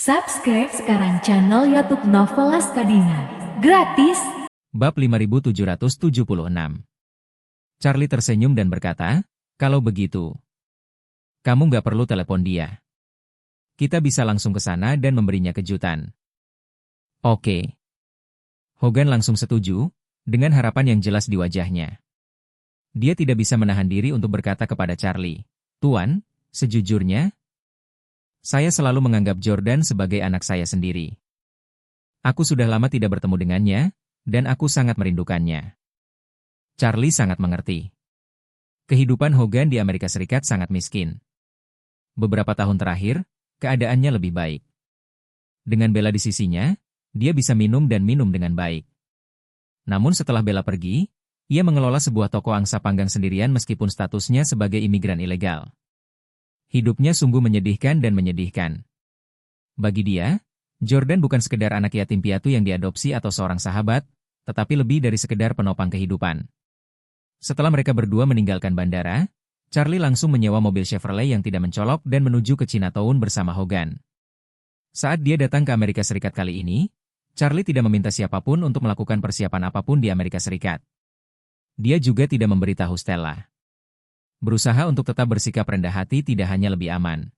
Subscribe sekarang channel YouTube Novelas Kadina. Gratis. Bab 5776. Charlie tersenyum dan berkata, kalau begitu, kamu nggak perlu telepon dia. Kita bisa langsung ke sana dan memberinya kejutan. Oke. Hogan langsung setuju, dengan harapan yang jelas di wajahnya. Dia tidak bisa menahan diri untuk berkata kepada Charlie, Tuan, sejujurnya, saya selalu menganggap Jordan sebagai anak saya sendiri. Aku sudah lama tidak bertemu dengannya, dan aku sangat merindukannya. Charlie sangat mengerti. Kehidupan Hogan di Amerika Serikat sangat miskin. Beberapa tahun terakhir, keadaannya lebih baik. Dengan Bella di sisinya, dia bisa minum dan minum dengan baik. Namun setelah Bella pergi, ia mengelola sebuah toko angsa panggang sendirian meskipun statusnya sebagai imigran ilegal. Hidupnya sungguh menyedihkan dan menyedihkan. Bagi dia, Jordan bukan sekedar anak yatim piatu yang diadopsi atau seorang sahabat, tetapi lebih dari sekedar penopang kehidupan. Setelah mereka berdua meninggalkan bandara, Charlie langsung menyewa mobil Chevrolet yang tidak mencolok dan menuju ke Chinatown bersama Hogan. Saat dia datang ke Amerika Serikat kali ini, Charlie tidak meminta siapapun untuk melakukan persiapan apapun di Amerika Serikat. Dia juga tidak memberitahu Stella. Berusaha untuk tetap bersikap rendah hati tidak hanya lebih aman,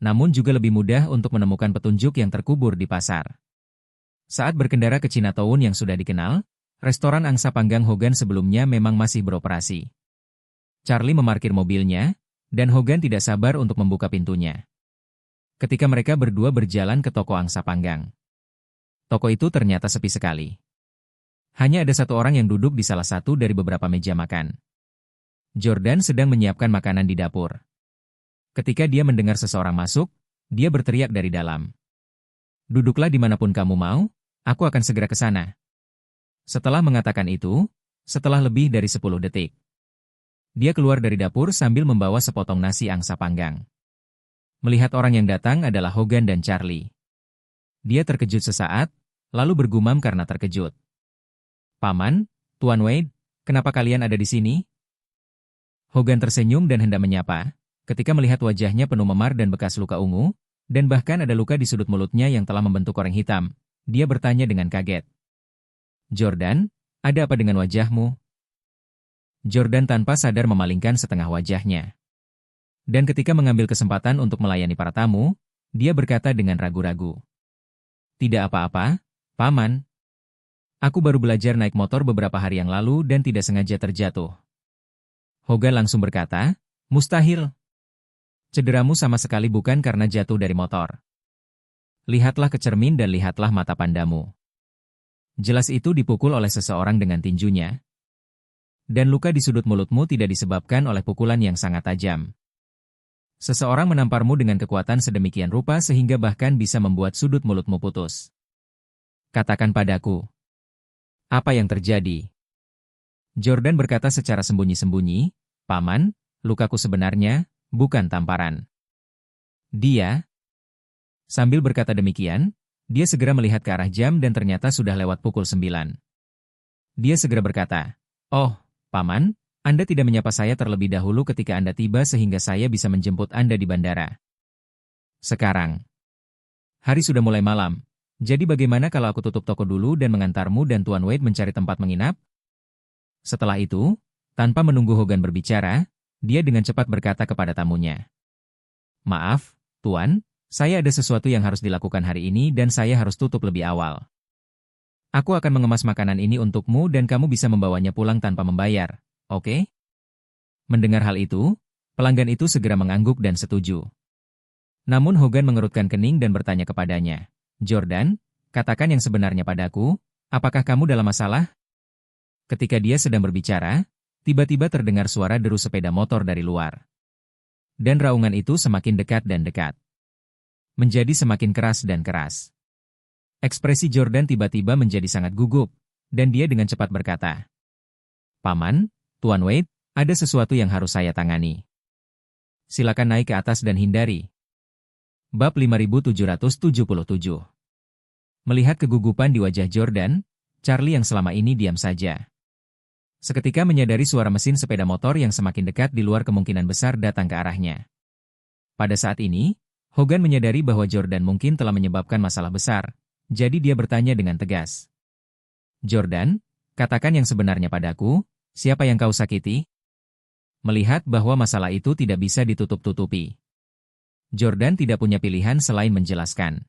namun juga lebih mudah untuk menemukan petunjuk yang terkubur di pasar. Saat berkendara ke Chinatown yang sudah dikenal, restoran angsa panggang Hogan sebelumnya memang masih beroperasi. Charlie memarkir mobilnya, dan Hogan tidak sabar untuk membuka pintunya. Ketika mereka berdua berjalan ke toko angsa panggang, toko itu ternyata sepi sekali. Hanya ada satu orang yang duduk di salah satu dari beberapa meja makan. Jordan sedang menyiapkan makanan di dapur. Ketika dia mendengar seseorang masuk, dia berteriak dari dalam. Duduklah dimanapun kamu mau, aku akan segera ke sana. Setelah mengatakan itu, setelah lebih dari 10 detik, dia keluar dari dapur sambil membawa sepotong nasi angsa panggang. Melihat orang yang datang adalah Hogan dan Charlie. Dia terkejut sesaat, lalu bergumam karena terkejut. Paman, Tuan Wade, kenapa kalian ada di sini? Hogan tersenyum dan hendak menyapa, ketika melihat wajahnya penuh memar dan bekas luka ungu, dan bahkan ada luka di sudut mulutnya yang telah membentuk koreng hitam. Dia bertanya dengan kaget. Jordan, ada apa dengan wajahmu? Jordan tanpa sadar memalingkan setengah wajahnya. Dan ketika mengambil kesempatan untuk melayani para tamu, dia berkata dengan ragu-ragu. Tidak apa-apa, Paman. Aku baru belajar naik motor beberapa hari yang lalu dan tidak sengaja terjatuh. Hogan langsung berkata, mustahil. Cederamu sama sekali bukan karena jatuh dari motor. Lihatlah ke cermin dan lihatlah mata pandamu. Jelas itu dipukul oleh seseorang dengan tinjunya. Dan luka di sudut mulutmu tidak disebabkan oleh pukulan yang sangat tajam. Seseorang menamparmu dengan kekuatan sedemikian rupa sehingga bahkan bisa membuat sudut mulutmu putus. Katakan padaku, apa yang terjadi? Jordan berkata secara sembunyi-sembunyi, Paman, lukaku sebenarnya, bukan tamparan. Dia, sambil berkata demikian, dia segera melihat ke arah jam dan ternyata sudah lewat pukul 9. Dia segera berkata, oh, Paman, Anda tidak menyapa saya terlebih dahulu ketika Anda tiba sehingga saya bisa menjemput Anda di bandara. Sekarang, hari sudah mulai malam, jadi bagaimana kalau aku tutup toko dulu dan mengantarmu dan Tuan Wade mencari tempat menginap? Setelah itu, tanpa menunggu Hogan berbicara, dia dengan cepat berkata kepada tamunya. Maaf, Tuan, saya ada sesuatu yang harus dilakukan hari ini dan saya harus tutup lebih awal. Aku akan mengemas makanan ini untukmu dan kamu bisa membawanya pulang tanpa membayar, oke? Mendengar hal itu, pelanggan itu segera mengangguk dan setuju. Namun Hogan mengerutkan kening dan bertanya kepadanya, Jordan, katakan yang sebenarnya padaku, apakah kamu dalam masalah? Ketika dia sedang berbicara, tiba-tiba terdengar suara deru sepeda motor dari luar. Dan raungan itu semakin dekat dan dekat. Menjadi semakin keras dan keras. Ekspresi Jordan tiba-tiba menjadi sangat gugup, dan dia dengan cepat berkata, Paman, Tuan Wade, ada sesuatu yang harus saya tangani. Silakan naik ke atas dan hindari. Bab 5777. Melihat kegugupan di wajah Jordan, Charlie yang selama ini diam saja. Seketika menyadari suara mesin sepeda motor yang semakin dekat di luar kemungkinan besar datang ke arahnya. Pada saat ini, Hogan menyadari bahwa Jordan mungkin telah menyebabkan masalah besar, jadi dia bertanya dengan tegas. Jordan, katakan yang sebenarnya padaku, siapa yang kau sakiti? Melihat bahwa masalah itu tidak bisa ditutup-tutupi, Jordan tidak punya pilihan selain menjelaskan.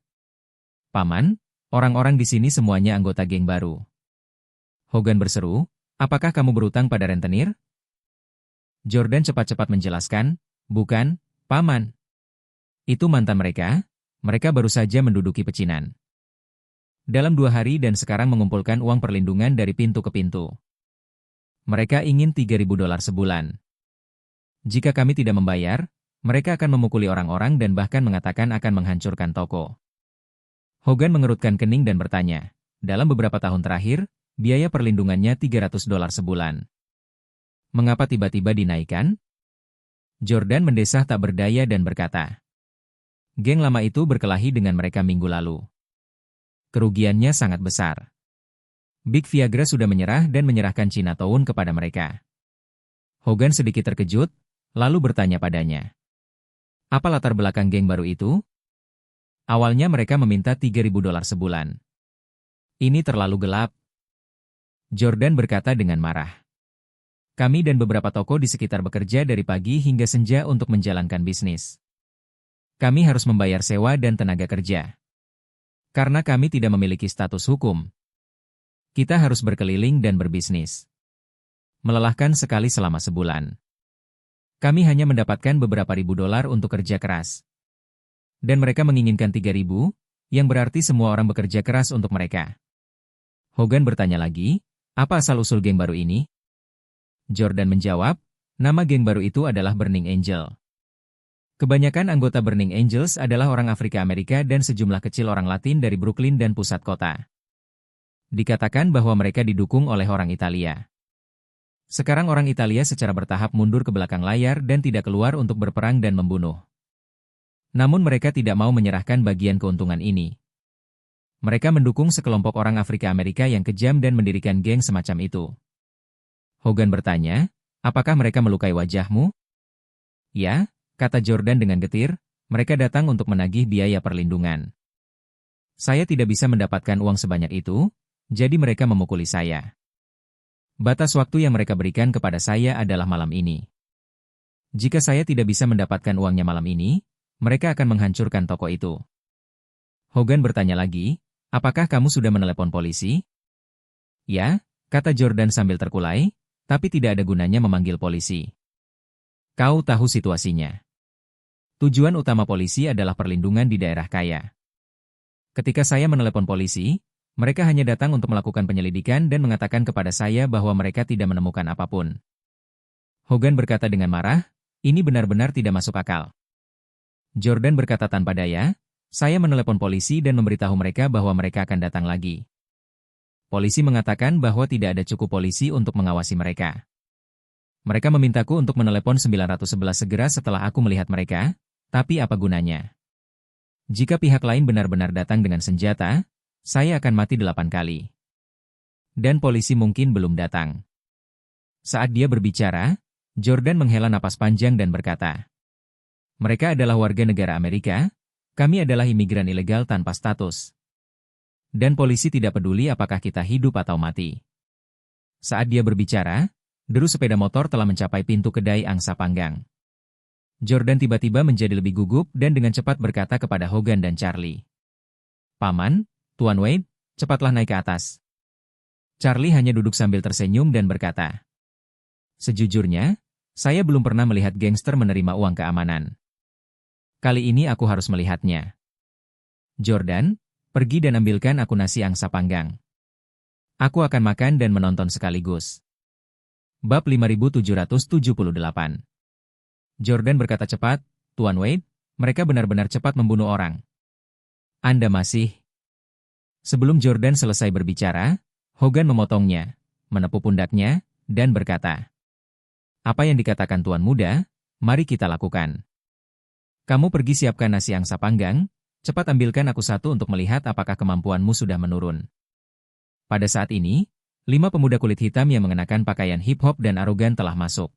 Paman, orang-orang di sini semuanya anggota geng baru. Hogan berseru, apakah kamu berutang pada rentenir? Jordan cepat-cepat menjelaskan, bukan, Paman. Itu mantan mereka baru saja menduduki pecinan. Dalam 2 hari dan sekarang mengumpulkan uang perlindungan dari pintu ke pintu. Mereka ingin $3.000 sebulan. Jika kami tidak membayar, mereka akan memukuli orang-orang dan bahkan mengatakan akan menghancurkan toko. Hogan mengerutkan kening dan bertanya, dalam beberapa tahun terakhir, biaya perlindungannya $300 sebulan. Mengapa tiba-tiba dinaikkan? Jordan mendesah tak berdaya dan berkata, geng lama itu berkelahi dengan mereka minggu lalu. Kerugiannya sangat besar. Big Viagra sudah menyerah dan menyerahkan Chinatown kepada mereka. Hogan sedikit terkejut, lalu bertanya padanya. Apa latar belakang geng baru itu? Awalnya mereka meminta $3.000 sebulan. Ini terlalu gelap. Jordan berkata dengan marah. Kami dan beberapa toko di sekitar bekerja dari pagi hingga senja untuk menjalankan bisnis. Kami harus membayar sewa dan tenaga kerja. Karena kami tidak memiliki status hukum, kita harus berkeliling dan berbisnis. Melelahkan sekali selama sebulan. Kami hanya mendapatkan beberapa ribu dolar untuk kerja keras. Dan mereka menginginkan 3.000, yang berarti semua orang bekerja keras untuk mereka. Hogan bertanya lagi, apa asal-usul geng baru ini? Jordan menjawab, nama geng baru itu adalah Burning Angel. Kebanyakan anggota Burning Angels adalah orang Afrika Amerika dan sejumlah kecil orang Latin dari Brooklyn dan pusat kota. Dikatakan bahwa mereka didukung oleh orang Italia. Sekarang orang Italia secara bertahap mundur ke belakang layar dan tidak keluar untuk berperang dan membunuh. Namun mereka tidak mau menyerahkan bagian keuntungan ini. Mereka mendukung sekelompok orang Afrika Amerika yang kejam dan mendirikan geng semacam itu. Hogan bertanya, apakah mereka melukai wajahmu? Ya, kata Jordan dengan getir, mereka datang untuk menagih biaya perlindungan. Saya tidak bisa mendapatkan uang sebanyak itu, jadi mereka memukuli saya. Batas waktu yang mereka berikan kepada saya adalah malam ini. Jika saya tidak bisa mendapatkan uangnya malam ini, mereka akan menghancurkan toko itu. Hogan bertanya lagi, apakah kamu sudah menelepon polisi? Ya, kata Jordan sambil terkulai, tapi tidak ada gunanya memanggil polisi. Kau tahu situasinya. Tujuan utama polisi adalah perlindungan di daerah kaya. Ketika saya menelepon polisi, mereka hanya datang untuk melakukan penyelidikan dan mengatakan kepada saya bahwa mereka tidak menemukan apapun. Hogan berkata dengan marah, ini benar-benar tidak masuk akal. Jordan berkata tanpa daya, saya menelepon polisi dan memberitahu mereka bahwa mereka akan datang lagi. Polisi mengatakan bahwa tidak ada cukup polisi untuk mengawasi mereka. Mereka memintaku untuk menelepon 911 segera setelah aku melihat mereka, tapi apa gunanya? Jika pihak lain benar-benar datang dengan senjata, saya akan mati 8 kali. Dan polisi mungkin belum datang. Saat dia berbicara, Jordan menghela napas panjang dan berkata, mereka adalah warga negara Amerika, kami adalah imigran ilegal tanpa status. Dan polisi tidak peduli apakah kita hidup atau mati. Saat dia berbicara, deru sepeda motor telah mencapai pintu kedai angsa panggang. Jordan tiba-tiba menjadi lebih gugup dan dengan cepat berkata kepada Hogan dan Charlie. Paman, Tuan Wade, cepatlah naik ke atas. Charlie hanya duduk sambil tersenyum dan berkata, sejujurnya, saya belum pernah melihat gangster menerima uang keamanan. Kali ini aku harus melihatnya. Jordan, pergi dan ambilkan aku nasi angsa panggang. Aku akan makan dan menonton sekaligus. Bab 5778. Jordan berkata cepat, Tuan Wade, mereka benar-benar cepat membunuh orang. Anda masih... Sebelum Jordan selesai berbicara, Hogan memotongnya, menepuk pundaknya, dan berkata, apa yang dikatakan Tuan Muda, mari kita lakukan. Kamu pergi siapkan nasi angsa panggang, cepat ambilkan aku satu untuk melihat apakah kemampuanmu sudah menurun. Pada saat ini, 5 pemuda kulit hitam yang mengenakan pakaian hip-hop dan arogan telah masuk.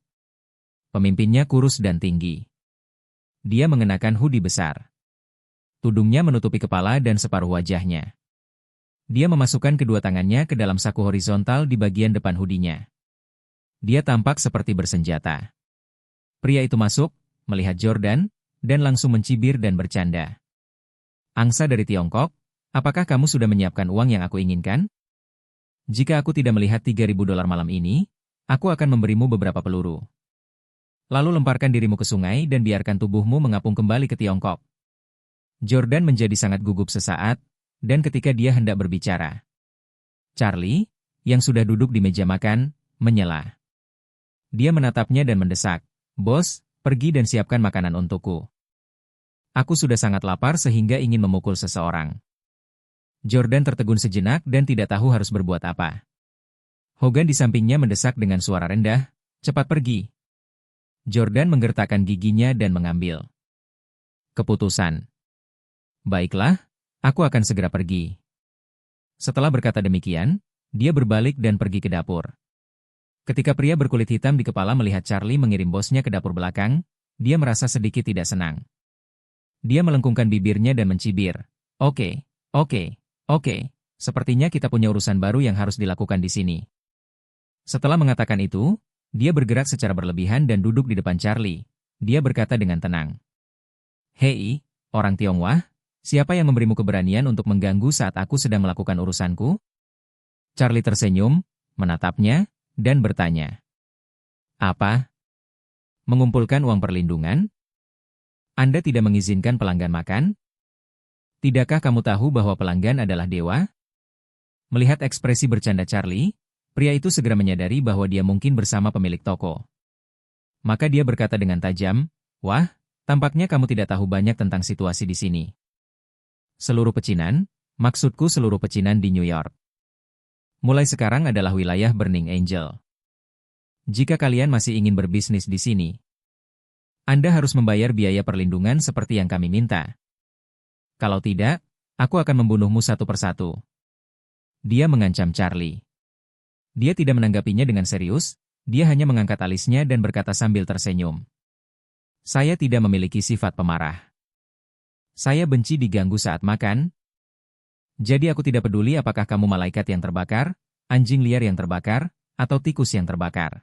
Pemimpinnya kurus dan tinggi. Dia mengenakan hoodie besar. Tudungnya menutupi kepala dan separuh wajahnya. Dia memasukkan kedua tangannya ke dalam saku horizontal di bagian depan hoodie-nya. Dia tampak seperti bersenjata. Pria itu masuk, melihat Jordan, dan langsung mencibir dan bercanda. "Angsa dari Tiongkok, apakah kamu sudah menyiapkan uang yang aku inginkan? Jika aku tidak melihat $3.000 malam ini, aku akan memberimu beberapa peluru. Lalu lemparkan dirimu ke sungai dan biarkan tubuhmu mengapung kembali ke Tiongkok." Jordan menjadi sangat gugup sesaat, dan ketika dia hendak berbicara, Charlie, yang sudah duduk di meja makan, menyela. Dia menatapnya dan mendesak, "Bos, pergi dan siapkan makanan untukku. Aku sudah sangat lapar sehingga ingin memukul seseorang." Jordan tertegun sejenak dan tidak tahu harus berbuat apa. Hogan di sampingnya mendesak dengan suara rendah, "Cepat pergi." Jordan menggertakkan giginya dan mengambil keputusan. "Baiklah, aku akan segera pergi." Setelah berkata demikian, dia berbalik dan pergi ke dapur. Ketika pria berkulit hitam di kepala melihat Charlie mengirim bosnya ke dapur belakang, dia merasa sedikit tidak senang. Dia melengkungkan bibirnya dan mencibir. Oke, sepertinya kita punya urusan baru yang harus dilakukan di sini." Setelah mengatakan itu, dia bergerak secara berlebihan dan duduk di depan Charlie. Dia berkata dengan tenang, "Hei, orang Tionghoa, siapa yang memberimu keberanian untuk mengganggu saat aku sedang melakukan urusanku?" Charlie tersenyum, menatapnya, dan bertanya, "Apa? Mengumpulkan uang perlindungan? Anda tidak mengizinkan pelanggan makan? Tidakkah kamu tahu bahwa pelanggan adalah dewa?" Melihat ekspresi bercanda Charlie, pria itu segera menyadari bahwa dia mungkin bersama pemilik toko. Maka dia berkata dengan tajam, "Wah, tampaknya kamu tidak tahu banyak tentang situasi di sini. Seluruh pecinan, maksudku seluruh pecinan di New York, mulai sekarang adalah wilayah Burning Angel. Jika kalian masih ingin berbisnis di sini, Anda harus membayar biaya perlindungan seperti yang kami minta. Kalau tidak, aku akan membunuhmu satu persatu." Dia mengancam Charlie. Dia tidak menanggapinya dengan serius, dia hanya mengangkat alisnya dan berkata sambil tersenyum, "Saya tidak memiliki sifat pemarah. Saya benci diganggu saat makan. Jadi aku tidak peduli apakah kamu malaikat yang terbakar, anjing liar yang terbakar, atau tikus yang terbakar.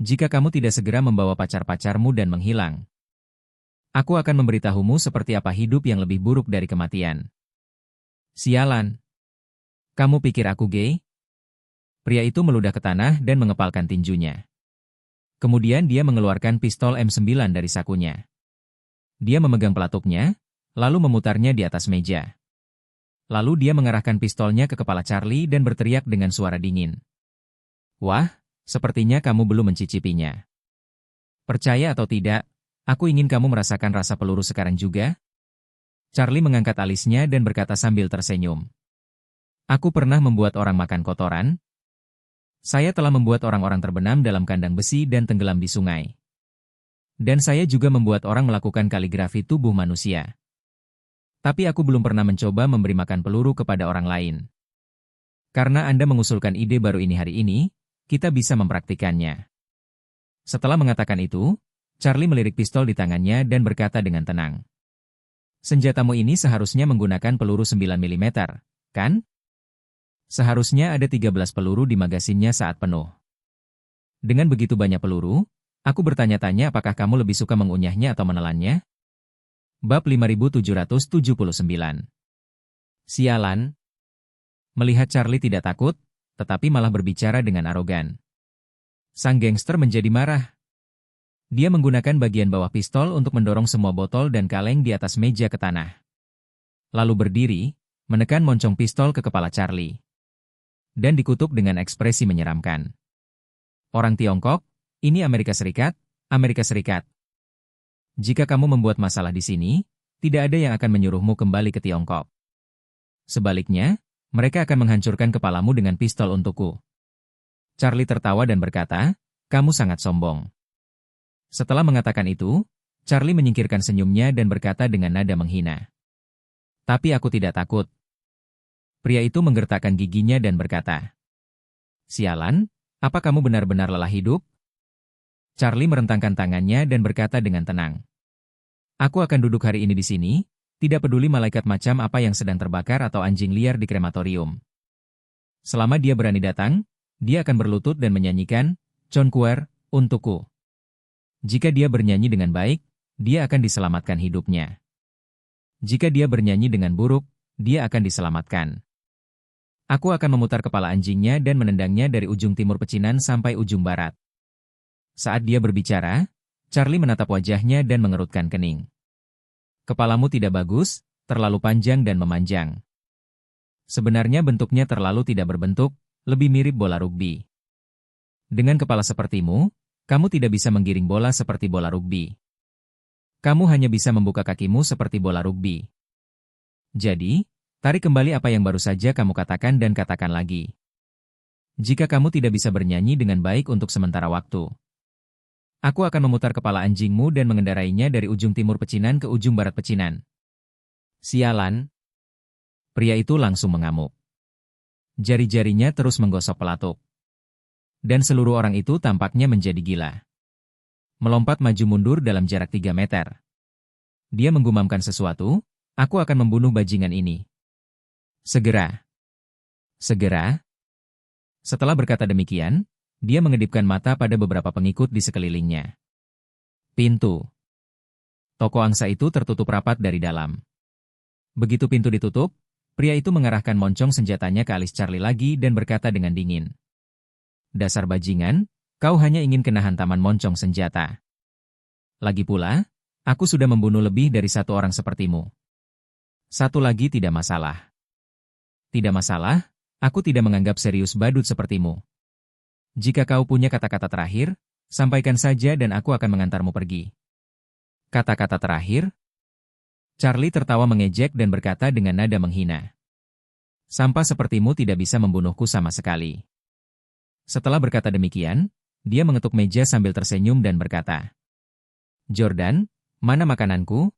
Jika kamu tidak segera membawa pacar-pacarmu dan menghilang, aku akan memberitahumu seperti apa hidup yang lebih buruk dari kematian." "Sialan. Kamu pikir aku gay?" Pria itu meludah ke tanah dan mengepalkan tinjunya. Kemudian dia mengeluarkan pistol M9 dari sakunya. Dia memegang pelatuknya, lalu memutarnya di atas meja. Lalu dia mengarahkan pistolnya ke kepala Charlie dan berteriak dengan suara dingin, "Wah, sepertinya kamu belum mencicipinya. Percaya atau tidak, aku ingin kamu merasakan rasa peluru sekarang juga." Charlie mengangkat alisnya dan berkata sambil tersenyum, "Aku pernah membuat orang makan kotoran. Saya telah membuat orang-orang terbenam dalam kandang besi dan tenggelam di sungai. Dan saya juga membuat orang melakukan kaligrafi tubuh manusia. Tapi aku belum pernah mencoba memberi makan peluru kepada orang lain. Karena Anda mengusulkan ide baru ini hari ini, kita bisa mempraktikannya." Setelah mengatakan itu, Charlie melirik pistol di tangannya dan berkata dengan tenang, "Senjatamu ini seharusnya menggunakan peluru 9 mm, kan? Seharusnya ada 13 peluru di magasinnya saat penuh. Dengan begitu banyak peluru, aku bertanya-tanya apakah kamu lebih suka mengunyahnya atau menelannya?" Bab 5779. Sialan. Melihat Charlie tidak takut, tetapi malah berbicara dengan arogan, sang gangster menjadi marah. Dia menggunakan bagian bawah pistol untuk mendorong semua botol dan kaleng di atas meja ke tanah. Lalu berdiri, menekan moncong pistol ke kepala Charlie. Dan dikutuk dengan ekspresi menyeramkan. "Orang Tiongkok, ini Amerika Serikat, Amerika Serikat. Jika kamu membuat masalah di sini, tidak ada yang akan menyuruhmu kembali ke Tiongkok. Sebaliknya, mereka akan menghancurkan kepalamu dengan pistol untukku." Charlie tertawa dan berkata, "Kamu sangat sombong." Setelah mengatakan itu, Charlie menyingkirkan senyumnya dan berkata dengan nada menghina, "Tapi aku tidak takut." Pria itu menggertakkan giginya dan berkata, "Sialan, apa kamu benar-benar lelah hidup?" Charlie merentangkan tangannya dan berkata dengan tenang, "Aku akan duduk hari ini di sini, Tidak peduli malaikat macam apa yang sedang terbakar atau anjing liar di krematorium. Selama dia berani datang, dia akan berlutut dan menyanyikan, Chonquer, untukku. Jika dia bernyanyi dengan baik, dia akan diselamatkan hidupnya. Jika dia bernyanyi dengan buruk, dia akan diselamatkan. Aku akan memutar kepala anjingnya dan menendangnya dari ujung timur pecinan sampai ujung barat. Saat dia berbicara, Charlie menatap wajahnya dan mengerutkan kening. Kepalamu tidak bagus, terlalu panjang dan memanjang. Sebenarnya bentuknya terlalu tidak berbentuk, lebih mirip bola rugby. Dengan kepala sepertimu, kamu tidak bisa menggiring bola seperti bola rugby. Kamu hanya bisa membuka kakimu seperti bola rugby. Jadi, tarik kembali apa yang baru saja kamu katakan dan katakan lagi. Jika kamu tidak bisa bernyanyi dengan baik untuk sementara waktu, aku akan memutar kepala anjingmu dan mengendarainya dari ujung timur pecinan ke ujung barat pecinan. Sialan. Pria itu langsung mengamuk. Jari-jarinya terus menggosok pelatuk. Dan seluruh orang itu tampaknya menjadi gila. Melompat maju mundur dalam jarak 3 meter. Dia menggumamkan sesuatu, aku akan membunuh bajingan ini. Segera. Segera. Setelah berkata demikian, dia mengedipkan mata pada beberapa pengikut di sekelilingnya. Pintu. Toko angsa itu tertutup rapat dari dalam. Begitu pintu ditutup, pria itu mengarahkan moncong senjatanya ke alis Charlie lagi dan berkata dengan dingin. Dasar bajingan, kau hanya ingin kena hantaman moncong senjata. Lagi pula, aku sudah membunuh lebih dari 1 orang sepertimu. 1 lagi tidak masalah. Tidak masalah, aku tidak menganggap serius badut sepertimu. Jika kau punya kata-kata terakhir, sampaikan saja dan aku akan mengantarmu pergi. Kata-kata terakhir? Charlie tertawa mengejek dan berkata dengan nada menghina. Sampah sepertimu tidak bisa membunuhku sama sekali. Setelah berkata demikian, dia mengetuk meja sambil tersenyum dan berkata, Jordan, mana makananku?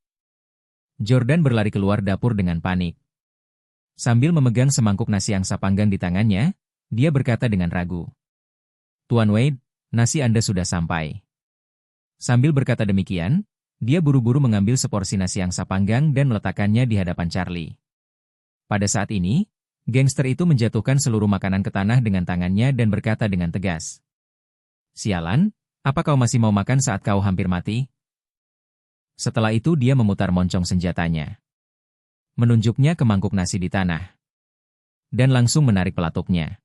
Jordan berlari keluar dapur dengan panik. Sambil memegang semangkuk nasi angsa panggang di tangannya, dia berkata dengan ragu. Tuan Wade, nasi Anda sudah sampai. Sambil berkata demikian, dia buru-buru mengambil seporsi nasi angsa panggang dan meletakkannya di hadapan Charlie. Pada saat ini, gangster itu menjatuhkan seluruh makanan ke tanah dengan tangannya dan berkata dengan tegas. Sialan, apa kau masih mau makan saat kau hampir mati? Setelah itu dia memutar moncong senjatanya. Menunjuknya ke mangkuk nasi di tanah. Dan langsung menarik pelatuknya.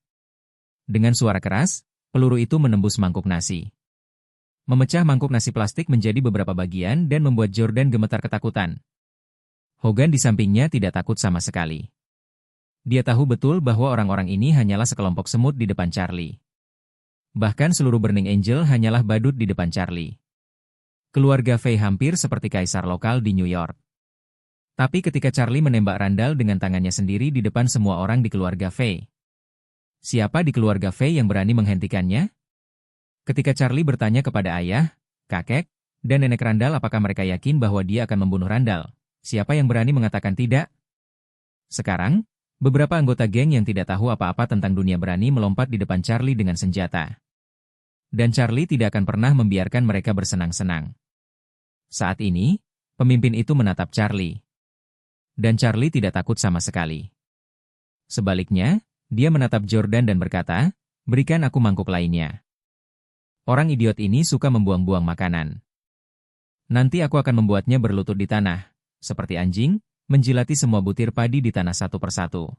Dengan suara keras, peluru itu menembus mangkuk nasi. Memecah mangkuk nasi plastik menjadi beberapa bagian dan membuat Jordan gemetar ketakutan. Hogan di sampingnya tidak takut sama sekali. Dia tahu betul bahwa orang-orang ini hanyalah sekelompok semut di depan Charlie. Bahkan seluruh Burning Angel hanyalah badut di depan Charlie. Keluarga Faye hampir seperti kaisar lokal di New York. Tapi ketika Charlie menembak Randall dengan tangannya sendiri di depan semua orang di keluarga Faye, siapa di keluarga Faye yang berani menghentikannya? Ketika Charlie bertanya kepada ayah, kakek, dan nenek Randall apakah mereka yakin bahwa dia akan membunuh Randall, siapa yang berani mengatakan tidak? Sekarang, beberapa anggota geng yang tidak tahu apa-apa tentang dunia berani melompat di depan Charlie dengan senjata. Dan Charlie tidak akan pernah membiarkan mereka bersenang-senang. Saat ini, pemimpin itu menatap Charlie. Dan Charlie tidak takut sama sekali. Sebaliknya, dia menatap Jordan dan berkata, berikan aku mangkuk lainnya. Orang idiot ini suka membuang-buang makanan. Nanti aku akan membuatnya berlutut di tanah, seperti anjing, menjilati semua butir padi di tanah satu persatu.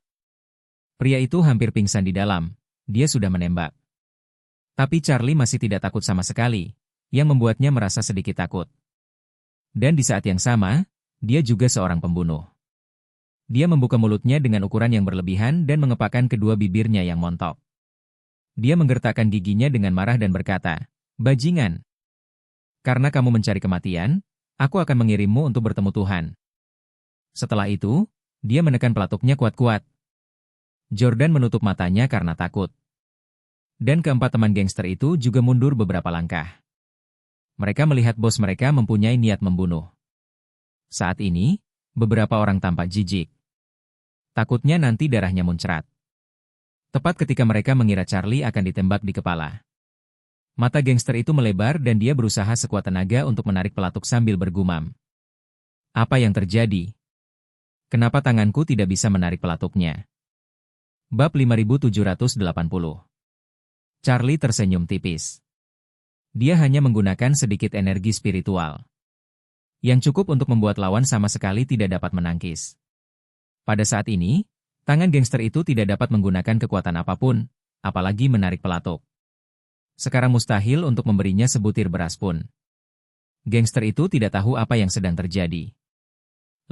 Pria itu hampir pingsan di dalam, dia sudah menembak. Tapi Charlie masih tidak takut sama sekali, yang membuatnya merasa sedikit takut. Dan di saat yang sama, dia juga seorang pembunuh. Dia membuka mulutnya dengan ukuran yang berlebihan dan mengepakkan kedua bibirnya yang montok. Dia menggertakkan giginya dengan marah dan berkata, bajingan. Karena kamu mencari kematian, aku akan mengirimmu untuk bertemu Tuhan. Setelah itu, dia menekan pelatuknya kuat-kuat. Jordan menutup matanya karena takut. Dan keempat teman gangster itu juga mundur beberapa langkah. Mereka melihat bos mereka mempunyai niat membunuh. Saat ini, beberapa orang tampak jijik. Takutnya nanti darahnya muncrat. Tepat ketika mereka mengira Charlie akan ditembak di kepala. Mata gangster itu melebar dan dia berusaha sekuat tenaga untuk menarik pelatuk sambil bergumam. Apa yang terjadi? Kenapa tanganku tidak bisa menarik pelatuknya? Bab 5780. Charlie tersenyum tipis. Dia hanya menggunakan sedikit energi spiritual, yang cukup untuk membuat lawan sama sekali tidak dapat menangkis. Pada saat ini, tangan gangster itu tidak dapat menggunakan kekuatan apapun, apalagi menarik pelatuk. Sekarang mustahil untuk memberinya sebutir beras pun. Gangster itu tidak tahu apa yang sedang terjadi.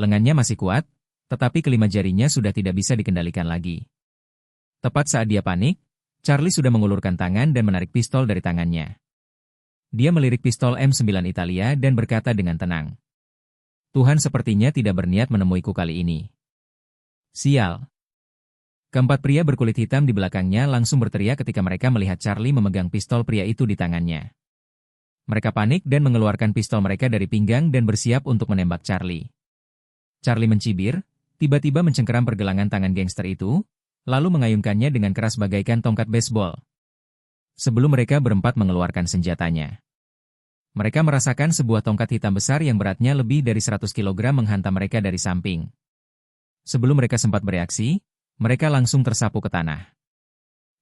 Lengannya masih kuat, tetapi kelima jarinya sudah tidak bisa dikendalikan lagi. Tepat saat dia panik, Charlie sudah mengulurkan tangan dan menarik pistol dari tangannya. Dia melirik pistol M9 Italia dan berkata dengan tenang, "Tuhan sepertinya tidak berniat menemuiku kali ini." Sial. Keempat pria berkulit hitam di belakangnya langsung berteriak ketika mereka melihat Charlie memegang pistol pria itu di tangannya. Mereka panik dan mengeluarkan pistol mereka dari pinggang dan bersiap untuk menembak Charlie. Charlie mencibir, tiba-tiba mencengkeram pergelangan tangan gangster itu, lalu mengayunkannya dengan keras bagaikan tongkat baseball. Sebelum mereka berempat mengeluarkan senjatanya, mereka merasakan sebuah tongkat hitam besar yang beratnya lebih dari 100 kg menghantam mereka dari samping. Sebelum mereka sempat bereaksi, mereka langsung tersapu ke tanah.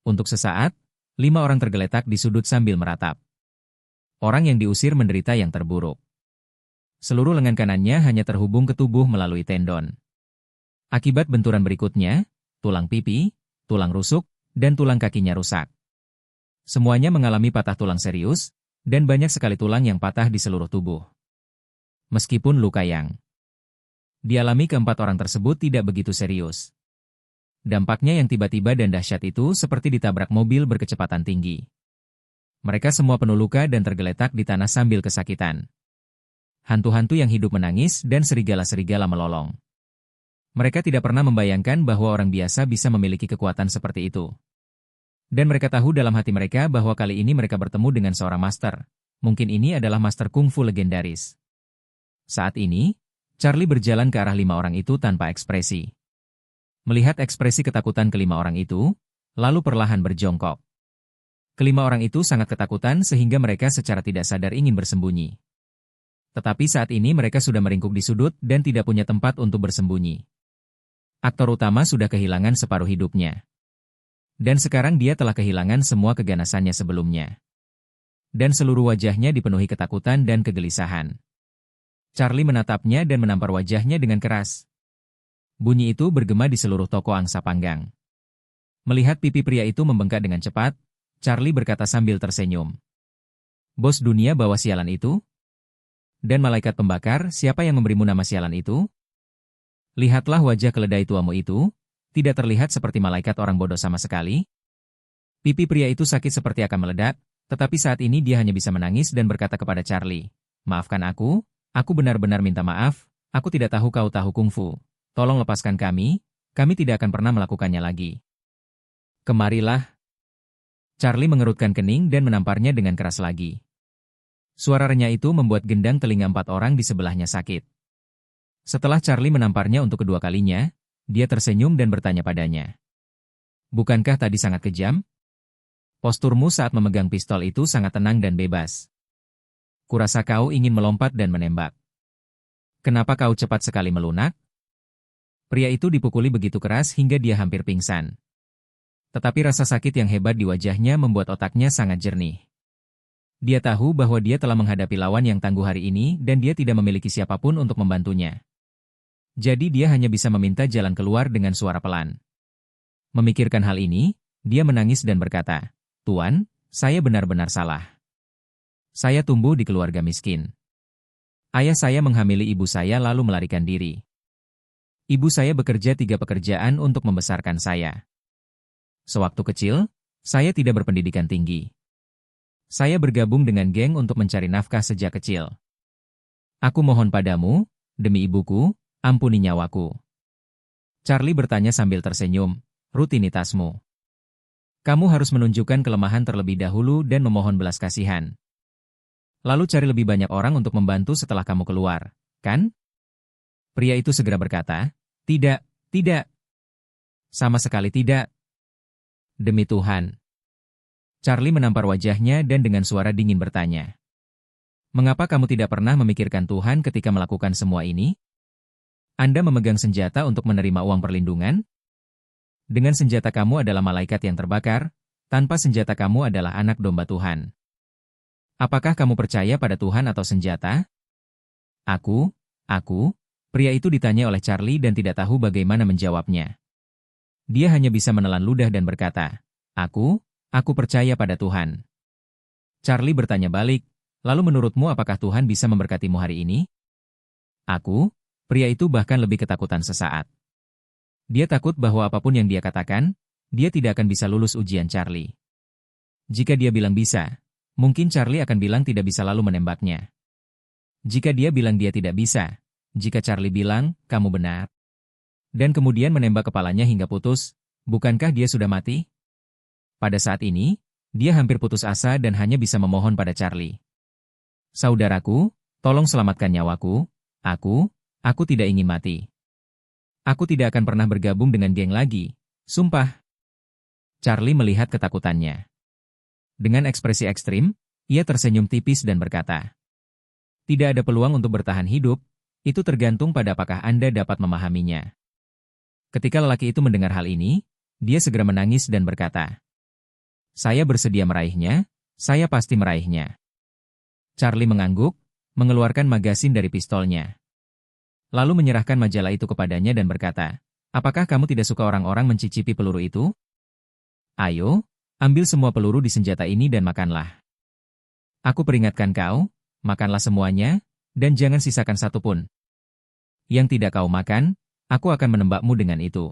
Untuk sesaat, 5 orang tergeletak di sudut sambil meratap. Orang yang diusir menderita yang terburuk. Seluruh lengan kanannya hanya terhubung ke tubuh melalui tendon. Akibat benturan berikutnya, tulang pipi, tulang rusuk, dan tulang kakinya rusak. Semuanya mengalami patah tulang serius, dan banyak sekali tulang yang patah di seluruh tubuh. Meskipun luka yang dialami keempat orang tersebut tidak begitu serius. Dampaknya yang tiba-tiba dan dahsyat itu seperti ditabrak mobil berkecepatan tinggi. Mereka semua penuh luka dan tergeletak di tanah sambil kesakitan. Hantu-hantu yang hidup menangis dan serigala-serigala melolong. Mereka tidak pernah membayangkan bahwa orang biasa bisa memiliki kekuatan seperti itu. Dan mereka tahu dalam hati mereka bahwa kali ini mereka bertemu dengan seorang master. Mungkin ini adalah master kungfu legendaris. Saat ini, Charlie berjalan ke arah 5 orang itu tanpa ekspresi. Melihat ekspresi ketakutan kelima orang itu, lalu perlahan berjongkok. Kelima orang itu sangat ketakutan sehingga mereka secara tidak sadar ingin bersembunyi. Tetapi saat ini mereka sudah meringkuk di sudut dan tidak punya tempat untuk bersembunyi. Aktor utama sudah kehilangan separuh hidupnya. Dan sekarang dia telah kehilangan semua keganasannya sebelumnya. Dan seluruh wajahnya dipenuhi ketakutan dan kegelisahan. Charlie menatapnya dan menampar wajahnya dengan keras. Bunyi itu bergema di seluruh toko angsa panggang. Melihat pipi pria itu membengkak dengan cepat, Charlie berkata sambil tersenyum. "Bos dunia bawa sialan itu? Dan malaikat pembakar, siapa yang memberimu nama sialan itu? Lihatlah wajah keledai tuamu itu, tidak terlihat seperti malaikat orang bodoh sama sekali." Pipi pria itu sakit seperti akan meledak, tetapi saat ini dia hanya bisa menangis dan berkata kepada Charlie, "Maafkan aku benar-benar minta maaf, aku tidak tahu kau tahu kungfu. Tolong lepaskan kami tidak akan pernah melakukannya lagi." "Kemarilah." Charlie mengerutkan kening dan menamparnya dengan keras lagi. Suara renyah itu membuat gendang telinga 4 orang di sebelahnya sakit. Setelah Charlie menamparnya untuk kedua kalinya, dia tersenyum dan bertanya padanya, "Bukankah tadi sangat kejam? Posturmu saat memegang pistol itu sangat tenang dan bebas. Kurasa kau ingin melompat dan menembak. Kenapa kau cepat sekali melunak?" Pria itu dipukuli begitu keras hingga dia hampir pingsan. Tetapi rasa sakit yang hebat di wajahnya membuat otaknya sangat jernih. Dia tahu bahwa dia telah menghadapi lawan yang tangguh hari ini dan dia tidak memiliki siapapun untuk membantunya. Jadi dia hanya bisa meminta jalan keluar dengan suara pelan. Memikirkan hal ini, dia menangis dan berkata, "Tuan, saya benar-benar salah. Saya tumbuh di keluarga miskin. Ayah saya menghamili ibu saya lalu melarikan diri. Ibu saya bekerja 3 pekerjaan untuk membesarkan saya. Sewaktu kecil, saya tidak berpendidikan tinggi. Saya bergabung dengan geng untuk mencari nafkah sejak kecil. Aku mohon padamu, demi ibuku, ampuni nyawaku." Charlie bertanya sambil tersenyum, "Rutinitasmu. Kamu harus menunjukkan kelemahan terlebih dahulu dan memohon belas kasihan. Lalu cari lebih banyak orang untuk membantu setelah kamu keluar, kan?" Pria itu segera berkata, "Tidak, tidak. Sama sekali tidak. Demi Tuhan." Charlie menampar wajahnya dan dengan suara dingin bertanya, "Mengapa kamu tidak pernah memikirkan Tuhan ketika melakukan semua ini? Anda memegang senjata untuk menerima uang perlindungan? Dengan senjata kamu adalah malaikat yang terbakar, tanpa senjata kamu adalah anak domba Tuhan. Apakah kamu percaya pada Tuhan atau senjata? Aku, pria itu ditanya oleh Charlie dan tidak tahu bagaimana menjawabnya. Dia hanya bisa menelan ludah dan berkata, aku percaya pada Tuhan. Charlie bertanya balik, lalu menurutmu apakah Tuhan bisa memberkatimu hari ini? Pria itu bahkan lebih ketakutan sesaat. Dia takut bahwa apapun yang dia katakan, dia tidak akan bisa lulus ujian Charlie. Jika dia bilang bisa, mungkin Charlie akan bilang tidak bisa lalu menembaknya. Jika dia bilang dia tidak bisa, jika Charlie bilang, kamu benar, dan kemudian menembak kepalanya hingga putus, bukankah dia sudah mati? Pada saat ini, dia hampir putus asa dan hanya bisa memohon pada Charlie. Saudaraku, tolong selamatkan nyawaku, aku tidak ingin mati. Aku tidak akan pernah bergabung dengan geng lagi, sumpah. Charlie melihat ketakutannya. Dengan ekspresi ekstrim, ia tersenyum tipis dan berkata, tidak ada peluang untuk bertahan hidup, itu tergantung pada apakah Anda dapat memahaminya. Ketika lelaki itu mendengar hal ini, dia segera menangis dan berkata, saya bersedia meraihnya, saya pasti meraihnya. Charlie mengangguk, mengeluarkan magasin dari pistolnya. Lalu menyerahkan majalah itu kepadanya dan berkata, apakah kamu tidak suka orang-orang mencicipi peluru itu? Ayo, ambil semua peluru di senjata ini dan makanlah. Aku peringatkan kau, makanlah semuanya, dan jangan sisakan satu pun. Yang tidak kau makan, aku akan menembakmu dengan itu.